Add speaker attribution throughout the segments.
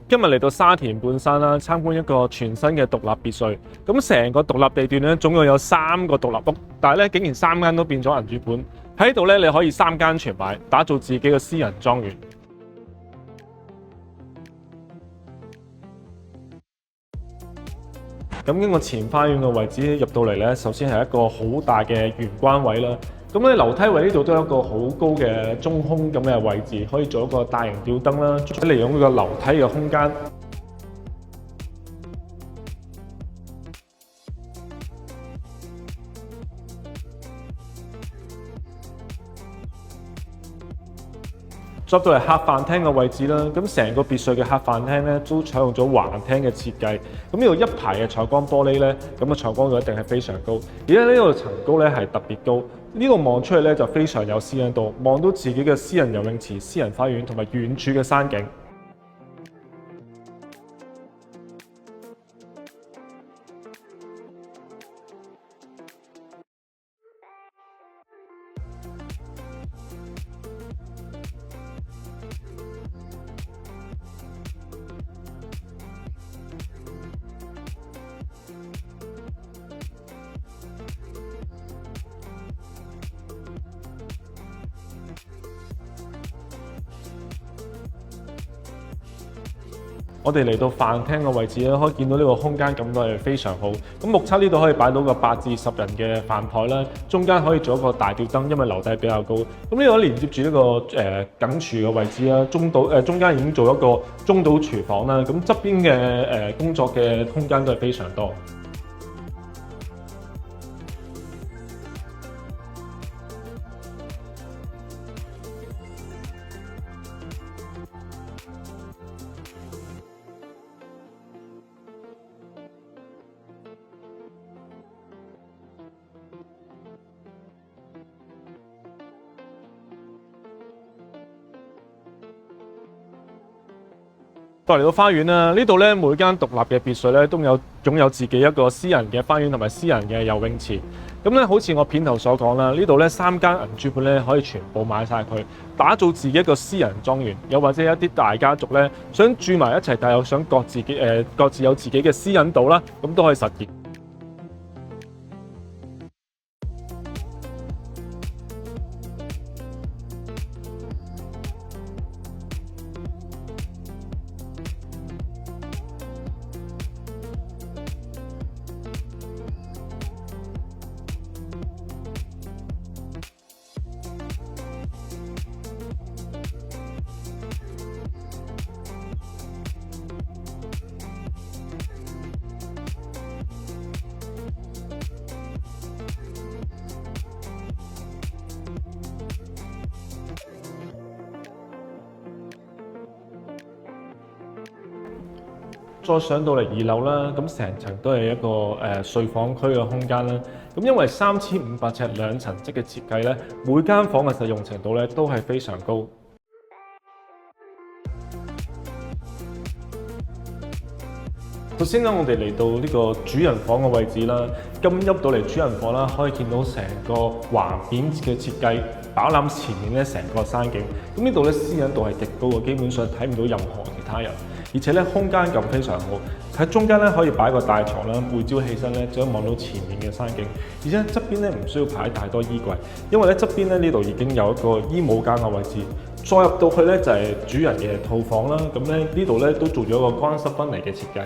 Speaker 1: 今日嚟到沙田半山啦，參觀一個全新嘅獨立別墅。咁成個獨立地段咧，總共有3個獨立屋，但係咧竟然3間都變咗銀主盤。喺度咧，你可以3間全買，打造自己嘅私人莊園。咁經過前花園嘅位置入到嚟咧，首先係一個好大嘅玄關位啦。咁咧樓梯位呢度都有一個好高嘅中空咁嘅位置，可以做一個大型吊燈啦，利用呢個樓梯嘅空間。入到嚟客飯廳嘅位置啦，咁成個別墅嘅客飯廳咧都採用咗橫廳嘅設計。咁呢度一排嘅採光玻璃咧，咁嘅採光度一定係非常高。而家呢度層高咧係特別高，呢度望出去咧就非常有私隱度，望到自己嘅私人游泳池、私人花園同埋遠處嘅山景。我哋嚟到飯廳嘅位置咧，可以見到呢個空間感都係非常好。咁目測呢度可以擺到個8至10人嘅飯台啦，中間可以做一個大吊燈，因為樓底比較高。咁呢度連接住呢個緊廚嘅位置啦，中間已經做一個中島廚房啦。咁側邊嘅工作嘅空間都係非常多。再嚟到花園啦，呢度咧每間獨立嘅別墅咧都擁有自己一個私人嘅花園同埋私人嘅游泳池。咁咧好似我片頭所講啦，呢度咧3間銀主盤咧可以全部買晒佢，打造自己一個私人莊園。又或者一啲大家族咧想住埋一齊，但又想各自有自己嘅私隱度啦，咁都可以實現。再上到嚟2樓啦，咁成層都係一個睡房區嘅空間啦。咁因為3500尺2層式嘅設計咧，每間房嘅實用程度咧都係非常高。首先咧，我哋嚟到呢個主人房嘅位置啦。咁入到嚟主人房啦，可以見到成個橫扁嘅設計，飽覽前面咧成個山景。咁呢度咧私隱度係極高嘅，基本上睇唔到任何其他人。而且咧空間感非常好，喺中間咧可以擺個大床啦，每朝起身咧就可以望到前面嘅山景。而且側邊咧唔需要擺太多衣櫃，因為咧側邊咧呢度已經有一個衣帽間嘅位置。再入到去咧就係主人嘅套房啦。咁咧呢度咧都做咗一個乾濕分離嘅設計。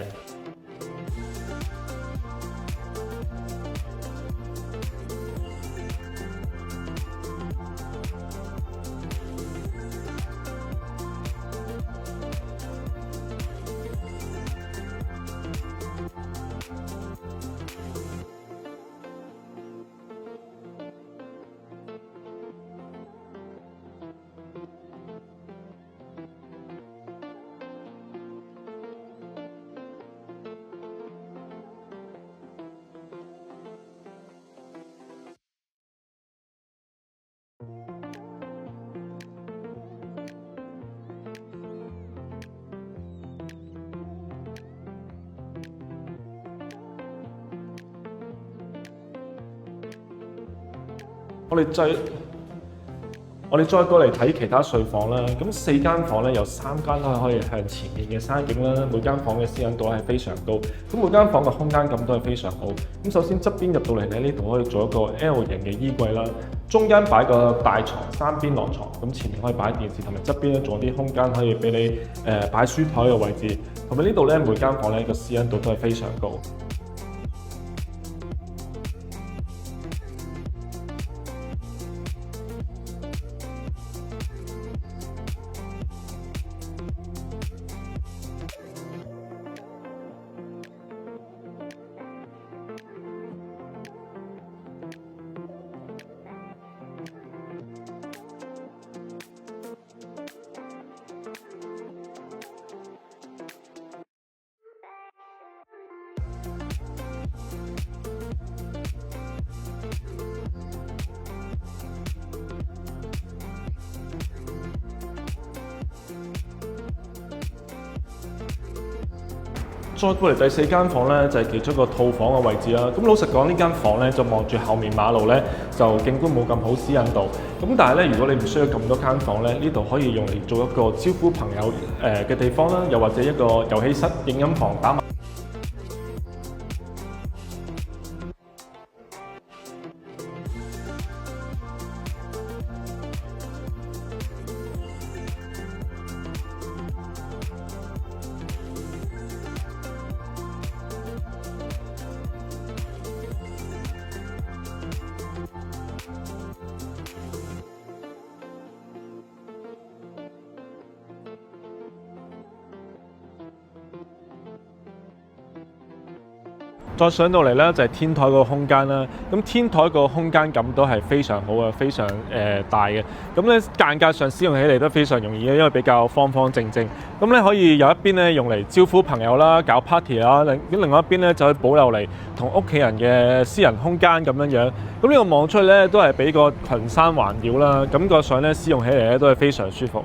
Speaker 1: 我哋我哋再過嚟睇其他睡房啦，咁4間房咧有3間都係可以向前面嘅山景啦，每間房嘅私隱度係非常高，咁每間房嘅空間感都係非常好。咁首先側邊入到嚟咧，呢度可以做一個 L 型嘅衣櫃啦，中間擺個大床，3邊落床，咁前面可以擺電視，同埋側邊咧仲有啲空間可以俾你擺書台嘅位置，同埋呢度咧每間房咧個私隱度都係非常高。再過嚟第4間房咧，就係其中一個套房嘅位置啦。咁老實講，呢間房咧就望住後面馬路咧，就景觀冇咁好私隱度。咁但係咧，如果你唔需要咁多間房咧，呢度可以用嚟做一個招呼朋友嘅地方啦，又或者一個遊戲室、影音房打埋。再上到嚟咧就係天台個空間啦，咁天台個空間感都係非常好啊，非常大嘅。咁咧間隔上使用起嚟都非常容易嘅，因為比較方方正正。咁咧可以有一邊咧用嚟招呼朋友啦、搞 party 啦，另外一邊咧就可以保留嚟同屋企人嘅私人空間咁樣樣。咁呢個望出去咧都係俾個群山環繞啦，感覺上咧使用起嚟咧都係非常舒服。